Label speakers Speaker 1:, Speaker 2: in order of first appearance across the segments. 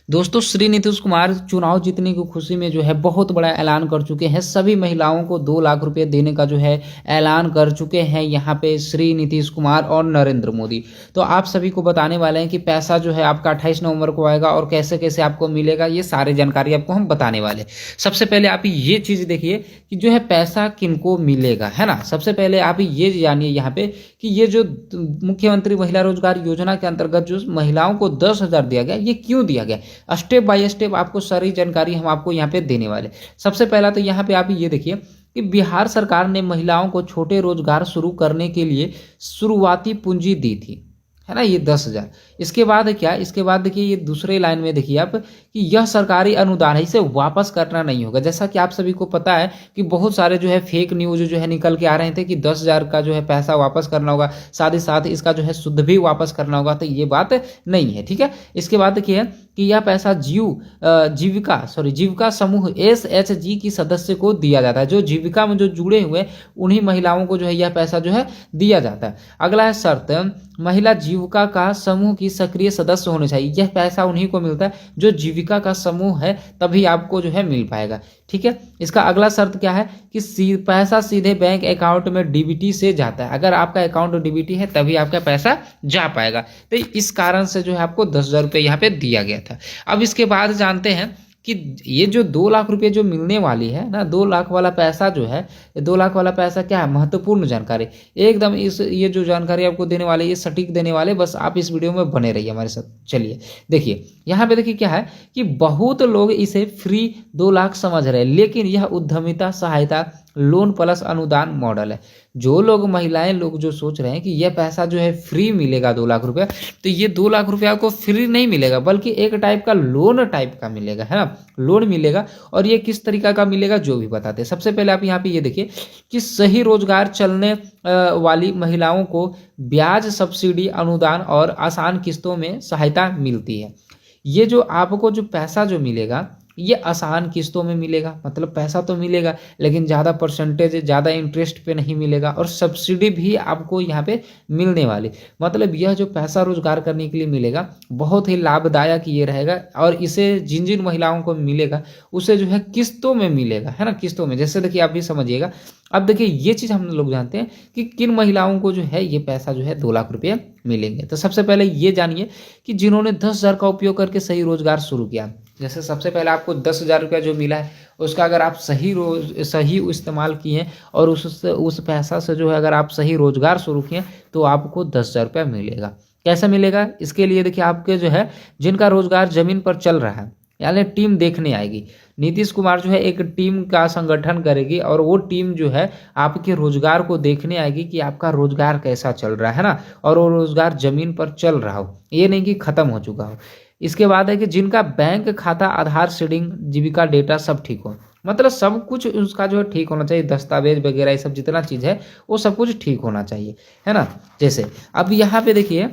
Speaker 1: दोस्तों श्री नीतीश कुमार चुनाव जीतने की खुशी में जो है बहुत बड़ा ऐलान कर चुके हैं। सभी महिलाओं को 2 लाख रुपए देने का जो है ऐलान कर चुके हैं यहाँ पे श्री नीतीश कुमार और नरेंद्र मोदी। तो आप सभी को बताने वाले हैं कि पैसा जो है आपका 28 नवंबर को आएगा और कैसे कैसे आपको मिलेगा, ये सारी जानकारी आपको हम बताने वाले। सबसे पहले आप ये चीज़ देखिए कि जो है पैसा किनको मिलेगा, है ना। सबसे पहले आप ये जानिए यहाँ पे कि ये जो मुख्यमंत्री महिला रोजगार योजना के अंतर्गत जो महिलाओं को 10,000 दिया गया, ये क्यों दिया गया, स्टेप बाय स्टेप आपको सारी जानकारी हम आपको यहाँ पे देने वाले। सबसे पहला तो यहाँ पे आप ये देखिए कि बिहार सरकार ने महिलाओं को छोटे रोजगार शुरू करने के लिए शुरुआती पूंजी दी थी, है ना, ये 10,000। इसके बाद क्या, इसके बाद देखिए ये दूसरे लाइन में देखिए आप कि यह सरकारी अनुदान है, इसे वापस करना नहीं होगा। जैसा कि आप सभी को पता है कि बहुत सारे जो है फेक न्यूज जो है निकल के आ रहे थे कि 10,000 का जो है पैसा वापस करना होगा, साथ ही साथ इसका जो है शुद्ध भी वापस करना होगा, तो ये बात नहीं है, ठीक है। इसके बाद देखिए कि यह पैसा जीविका समूह SHG की सदस्य को दिया जाता है। जो जीविका में जो जुड़े हुए उन्हीं महिलाओं को जो है यह पैसा जो है दिया जाता है। अगला है शर्त, महिला जीविका का समूह की सक्रिय सदस्य होने चाहिए। यह पैसा उन्हीं को मिलता है जो जीविका का समूह है, तभी आपको जो है मिल पाएगा, ठीक है। इसका अगला शर्त क्या है कि पैसा सीधे बैंक अकाउंट में DBT से जाता है। अगर आपका अकाउंट DBT है तभी आपका पैसा जा पाएगा। तो इस कारण से जो है आपको 10,000 रुपये यहाँ पे दिया गया था। अब इसके बाद जानते हैं कि ये जो 2 लाख रुपए जो मिलने वाली है ना, 2 लाख वाला पैसा जो है, 2 लाख वाला पैसा क्या है, महत्वपूर्ण जानकारी एकदम। ये जो जानकारी आपको देने वाले, ये सटीक देने वाले, बस आप इस वीडियो में बने रहिए हमारे साथ। चलिए देखिए यहाँ पे देखिए क्या है कि बहुत लोग इसे फ्री 2 लाख समझ रहे हैं, लेकिन यह उद्यमिता सहायता लोन प्लस अनुदान मॉडल है। जो लोग महिलाएं लोग जो सोच रहे हैं कि यह पैसा जो है फ्री मिलेगा 2 लाख रुपया, तो ये 2 लाख रुपया आपको फ्री नहीं मिलेगा, बल्कि एक टाइप का लोन टाइप का मिलेगा, है ना, लोन मिलेगा। और ये किस तरीका का मिलेगा जो भी बताते हैं। सबसे पहले आप यहाँ पे ये देखिए कि सही रोजगार चलने वाली महिलाओं को ब्याज सब्सिडी अनुदान और आसान किस्तों में सहायता मिलती है। ये जो आपको जो पैसा जो मिलेगा ये आसान किस्तों में मिलेगा, मतलब पैसा तो मिलेगा लेकिन ज़्यादा परसेंटेज, ज़्यादा इंटरेस्ट पे नहीं मिलेगा, और सब्सिडी भी आपको यहाँ पे मिलने वाली। मतलब यह जो पैसा रोजगार करने के लिए मिलेगा बहुत ही लाभदायक ये रहेगा। और इसे जिन जिन महिलाओं को मिलेगा उसे जो है किस्तों में मिलेगा, है ना, किस्तों में। जैसे देखिए आप भी समझिएगा। अब देखिए ये चीज़ हम लोग जानते हैं कि किन महिलाओं को जो है ये पैसा जो है 2 लाख रुपये मिलेंगे। तो सबसे पहले ये जानिए कि जिन्होंने 10,000 का उपयोग करके सही रोजगार शुरू किया। जैसे सबसे पहले आपको 10,000 रुपया जो मिला है उसका अगर आप सही इस्तेमाल किए और उस पैसा से जो है अगर आप सही रोजगार शुरू किए तो आपको 10,000 रुपया मिलेगा। कैसे मिलेगा, इसके लिए देखिए आपके जो है जिनका रोजगार जमीन पर चल रहा है, यानी टीम देखने आएगी। नीतीश कुमार जो है एक टीम का संगठन करेगी और वो टीम जो है आपके रोजगार को देखने आएगी कि आपका रोजगार कैसा चल रहा है ना, और वो रोजगार जमीन पर चल रहा हो, ये नहीं कि खत्म हो चुका हो। इसके बाद है कि जिनका बैंक खाता, आधार सीडिंग, जीविका डेटा सब ठीक हो, मतलब सब कुछ उसका जो है ठीक होना चाहिए, दस्तावेज वगैरह ये सब जितना चीज़ है वो सब कुछ ठीक होना चाहिए, है ना। जैसे अब यहाँ पे देखिए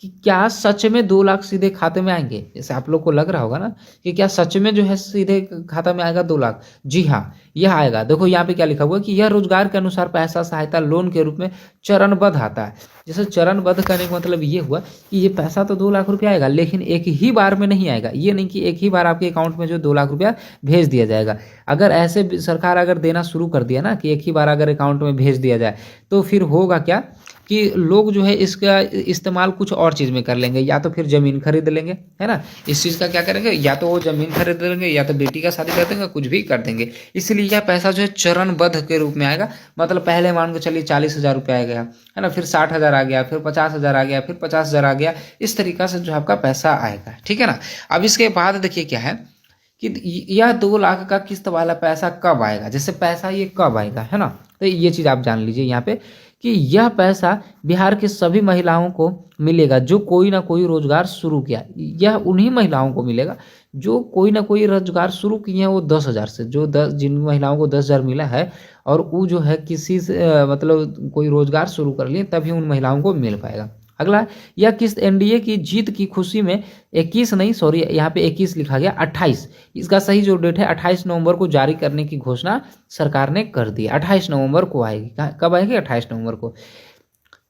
Speaker 1: कि क्या सच में 2 लाख सीधे खाते में आएंगे। जैसे आप लोग को लग रहा होगा ना कि क्या सच में जो है सीधे खाता में आएगा 2 लाख। जी हाँ, यह आएगा। देखो यहाँ पे क्या लिखा हुआ है कि यह रोजगार के अनुसार पैसा सहायता लोन के रूप में चरणबद्ध आता है। जैसे चरणबद्ध करने का मतलब ये हुआ कि ये पैसा तो 2 लाख रुपया आएगा, लेकिन एक ही बार में नहीं आएगा। ये नहीं कि एक ही बार आपके अकाउंट में जो 2 लाख रुपया भेज दिया जाएगा। अगर ऐसे सरकार अगर देना शुरू कर दिया ना कि एक ही बार अगर अकाउंट में भेज दिया जाए, तो फिर होगा क्या कि लोग जो है इसका इस्तेमाल कुछ और चीज़ में कर लेंगे, या तो फिर ज़मीन खरीद लेंगे, है ना। इस चीज़ का क्या करेंगे, या तो वो ज़मीन खरीद लेंगे या तो बेटी का शादी कर देंगे, कुछ भी कर देंगे। इसलिए यह पैसा जो है चरणबद्ध के रूप में आएगा। मतलब पहले मान के चलिए 40,000 रुपये आ गया, है ना, फिर 60,000 आ गया, फिर 50,000 आ गया, फिर 50,000 आ गया। इस तरीक़ा से जो आपका पैसा आएगा, ठीक है ना। अब इसके बाद देखिए क्या है कि यह 2 लाख का किस्त वाला पैसा कब आएगा, जैसे पैसा ये कब आएगा, है ना। तो ये चीज़ आप जान लीजिए यहाँ पे कि यह पैसा बिहार की सभी महिलाओं को मिलेगा जो कोई ना कोई रोजगार शुरू किया। यह उन्हीं महिलाओं को मिलेगा जो कोई ना कोई रोजगार शुरू किए हैं। वो 10,000 से जो जिन महिलाओं को 10,000 मिला है और वो जो है किसी से मतलब कोई रोजगार शुरू कर लिए, तभी उन महिलाओं को मिल पाएगा। अगला, यह किस्त NDA की जीत की खुशी में 21 नहीं, सॉरी यहाँ पे 21 लिखा गया, 28, इसका सही जो डेट है 28 नवंबर को जारी करने की घोषणा सरकार ने कर दी। 28 नवंबर को आएगी। कब आएगी, 28 नवंबर को।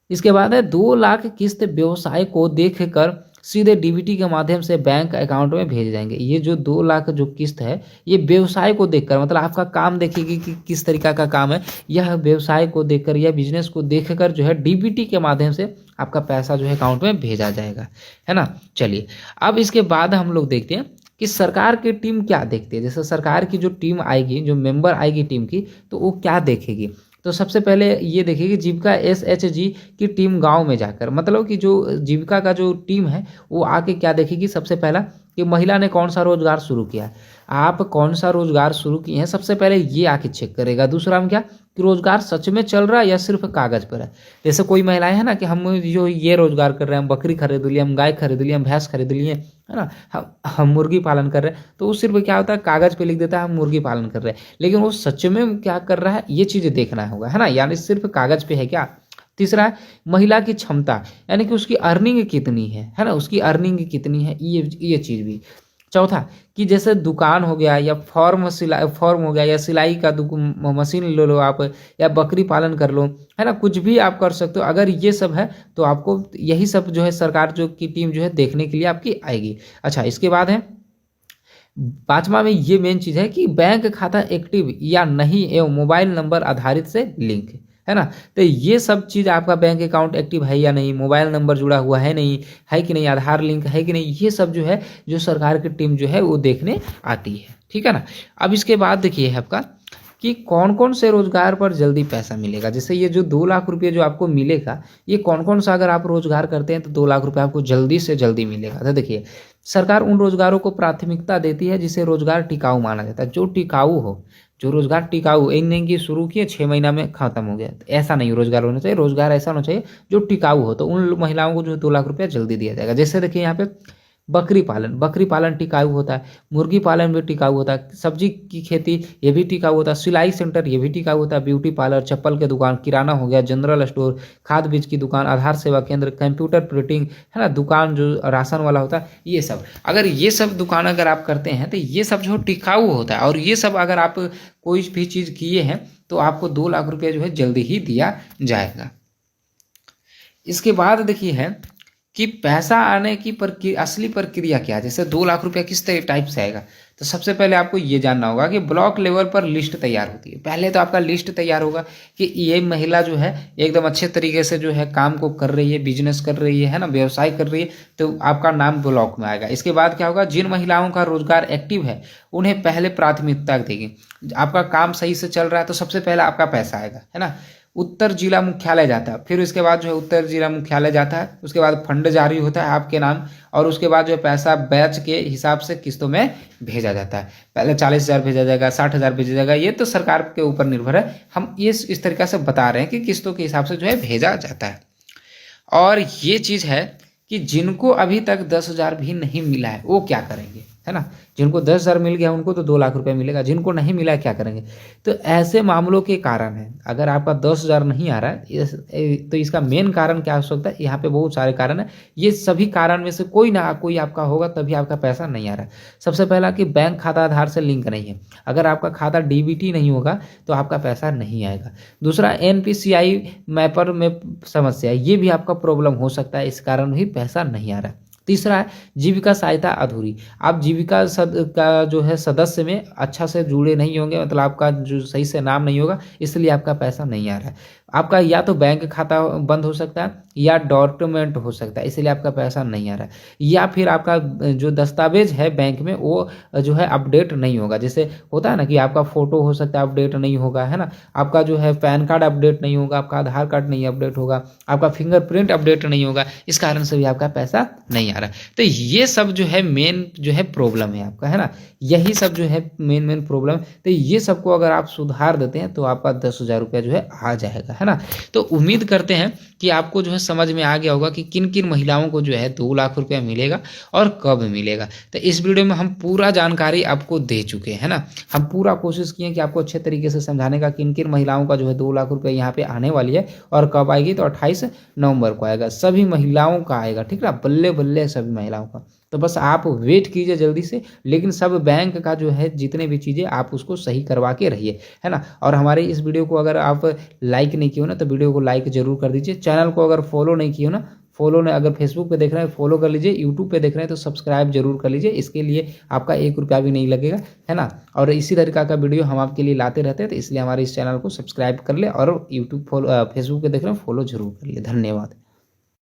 Speaker 1: इसके बाद है 2 लाख किस्त व्यवसाय को देखकर सीधे डीबीटी के माध्यम से बैंक अकाउंट में भेज जाएंगे। ये जो 2 लाख जो किस्त है, ये व्यवसाय को देखकर, मतलब आपका काम देखेगी कि किस तरीका का काम है, यह व्यवसाय को देखकर या बिजनेस को देखकर जो है डीबीटी के माध्यम से आपका पैसा जो है अकाउंट में भेजा जाएगा, है ना। चलिए, अब इसके बाद हम लोग देखते हैं कि सरकार की टीम क्या देखती है। जैसे सरकार की जो टीम आएगी, जो मेंबर आएगी टीम की, तो वो क्या देखेगी। तो सबसे पहले ये देखेगी जीविका एसएचजी की टीम गांव में जाकर, मतलब कि जो जीविका का जो टीम है वो आके क्या देखेगी, सबसे पहला कि महिला ने कौन सा रोजगार शुरू किया है, आप कौन सा रोजगार शुरू किए हैं, सबसे पहले ये आके चेक करेगा। दूसरा में क्या कि रोजगार सच में चल रहा है या सिर्फ कागज पर है। जैसे कोई महिलाएं हैं ना कि हम जो ये रोजगार कर रहे हैं, हम बकरी खरीद लिए, हम गाय खरीद लिए, हम भैंस खरीद लिए, है ना, हम मुर्गी पालन कर रहे हैं, तो वो सिर्फ क्या होता है कागज पे लिख देता है हम मुर्गी पालन कर रहे हैं, लेकिन वो सच में क्या कर रहा है ये चीज़ें देखना होगा, है ना, यानी सिर्फ कागज पे है क्या। तीसरा है महिला की क्षमता, यानी कि उसकी अर्निंग कितनी है ना, उसकी अर्निंग कितनी है, ये चीज़ भी। चौथा कि जैसे दुकान हो गया या फॉर्म हो गया या सिलाई का मशीन ले लो आप, या बकरी पालन कर लो, है ना, कुछ भी आप कर सकते हो। अगर ये सब है तो आपको यही सब जो है सरकार जो की टीम जो है देखने के लिए आपकी आएगी। अच्छा, इसके बाद है 5वां में ये मेन चीज़ है कि बैंक खाता एक्टिव या नहीं एवं मोबाइल नंबर आधारित से लिंक, है ना। तो ये सब चीज़ आपका बैंक अकाउंट एक्टिव है या नहीं, मोबाइल नंबर जुड़ा हुआ है नहीं है कि नहीं, आधार लिंक है कि नहीं, ये सब जो है जो सरकार की टीम जो है वो देखने आती है, ठीक है ना। अब इसके बाद देखिए है आपका कि कौन कौन से रोजगार पर जल्दी पैसा मिलेगा। जैसे ये जो 2 लाख रुपये जो आपको मिलेगा, ये कौन कौन सा अगर आप रोजगार करते हैं तो 2 लाख रुपये आपको जल्दी से जल्दी मिलेगा। तो देखिए, सरकार उन रोजगारों को प्राथमिकता देती है जिसे रोजगार टिकाऊ माना जाता है, जो टिकाऊ हो, जो रोजगार टिकाऊ, एक नहीं कि शुरू किए 6 महीना में खत्म हो गया, तो ऐसा नहीं रोजगार होना चाहिए। रोजगार ऐसा होना चाहिए जो टिकाऊ हो, तो उन महिलाओं को जो 2 लाख रुपया जल्दी दिया जाएगा। जैसे देखिए यहाँ पे बकरी पालन टिकाऊ होता है, मुर्गी पालन भी टिकाऊ होता है, सब्जी की खेती ये भी टिकाऊ होता है, सिलाई सेंटर ये भी टिकाऊ होता है, ब्यूटी पार्लर, चप्पल की दुकान, किराना हो गया, जनरल स्टोर, खाद बीज की दुकान, आधार सेवा केंद्र, कंप्यूटर प्रिंटिंग, है ना, दुकान जो राशन वाला होता है, ये सब। अगर ये सब दुकान अगर आप करते हैं तो ये सब जो टिकाऊ होता है, और ये सब अगर आप कोई भी चीज़ किए हैं तो आपको 2 लाख रुपया जो है जल्दी ही दिया जाएगा। इसके बाद देखिए है कि पैसा आने की असली प्रक्रिया क्या है। जैसे 2 लाख रुपया किस टाइप से आएगा, तो सबसे पहले आपको ये जानना होगा कि ब्लॉक लेवल पर लिस्ट तैयार होती है। पहले तो आपका लिस्ट तैयार होगा कि ये महिला जो है एकदम अच्छे तरीके से जो है काम को कर रही है, बिजनेस कर रही है ना, व्यवसाय कर रही है, तो आपका नाम ब्लॉक में आएगा। इसके बाद क्या होगा, जिन महिलाओं का रोजगार एक्टिव है उन्हें पहले प्राथमिकता देगी। आपका काम सही से चल रहा है तो सबसे पहले आपका पैसा आएगा, है ना। उत्तर जिला मुख्यालय जाता है, फिर उसके बाद जो है उत्तर जिला मुख्यालय जाता है, उसके बाद फंड जारी होता है आपके नाम, और उसके बाद जो है पैसा बैच के हिसाब से किस्तों में भेजा जाता है। पहले 40,000 भेजा जाएगा, 60,000 भेजा जाएगा, ये तो सरकार के ऊपर निर्भर है। हम ये इस तरीका से बता रहे हैं कि किस्तों के हिसाब से जो है भेजा जाता है। और ये चीज़ है कि जिनको अभी तक 10,000 भी नहीं मिला है वो क्या करेंगे, है ना। जिनको 10,000 मिल गया उनको तो 2 लाख रुपए मिलेगा, जिनको नहीं मिला है क्या करेंगे। तो ऐसे मामलों के कारण है, अगर आपका 10,000 नहीं आ रहा है तो इसका मेन कारण क्या हो सकता है, यहाँ पे बहुत सारे कारण है। ये सभी कारण में से कोई ना कोई आपका होगा तभी आपका पैसा नहीं आ रहा है। सबसे पहला कि बैंक खाता आधार से लिंक नहीं है, अगर आपका खाता डीबीटी नहीं होगा तो आपका पैसा नहीं आएगा। दूसरा, एनपीसीआई मैपर में समस्या है, ये भी आपका प्रॉब्लम हो सकता है, इस कारण भी पैसा नहीं आ रहा है। तीसरा है जीविका सहायता अधूरी, आप जीविका का जो है सदस्य में अच्छा से जुड़े नहीं होंगे, मतलब आपका जो सही से नाम नहीं होगा, इसलिए आपका पैसा नहीं आ रहा है। आपका या तो बैंक खाता बंद हो सकता है या डॉक्यूमेंट हो सकता है, इसलिए आपका पैसा नहीं आ रहा है। या फिर आपका जो दस्तावेज है बैंक में वो जो है अपडेट नहीं होगा। जैसे होता है ना कि आपका फोटो हो सकता है अपडेट नहीं होगा, है ना, आपका जो है पैन कार्ड अपडेट नहीं होगा, आपका आधार कार्ड नहीं अपडेट होगा, आपका फिंगरप्रिंट अपडेट नहीं होगा, इस कारण से भी आपका पैसा नहीं आ रहा है। तो ये सब जो है मेन जो है प्रॉब्लम है आपका, है ना, यही सब जो है मेन प्रॉब्लम। तो ये सबको अगर आप सुधार देते हैं तो आपका 10,000 रुपया जो है आ जाएगा, है ना। तो उम्मीद करते हैं कि आपको जो है समझ में आ गया होगा कि किन किन महिलाओं को जो है 2 लाख रुपया मिलेगा और कब मिलेगा। तो इस वीडियो में हम पूरा जानकारी आपको दे चुके हैं ना, हम पूरा कोशिश किए कि आपको अच्छे तरीके से समझाने का किन किन महिलाओं का जो है 2 लाख रुपया यहाँ पे आने वाली है और कब आएगी। तो 28 नवंबर को आएगा, सभी महिलाओं का आएगा, ठीक है, बल्ले बल्ले सभी महिलाओं का। तो बस आप वेट कीजिए जल्दी से, लेकिन सब बैंक का जो है जितने भी चीज़ें आप उसको सही करवा के रहिए, है ना। और हमारे इस वीडियो को अगर आप लाइक नहीं किए हो ना तो वीडियो को लाइक जरूर कर दीजिए, चैनल को अगर फॉलो नहीं किए हो ना फॉलो ने अगर फेसबुक पे देख रहे हैं फॉलो कर लीजिए, यूट्यूब पे देख रहे हैं तो सब्सक्राइब जरूर कर लीजिए। इसके लिए आपका 1 रुपया भी नहीं लगेगा, है ना। और इसी तरीका का वीडियो हम आपके लिए लाते रहते हैं, तो इसलिए हमारे इस चैनल को सब्सक्राइब कर ले और यूट्यूब फॉलो फेसबुक पे देख रहे हैं फॉलो जरूर कर लिए। धन्यवाद।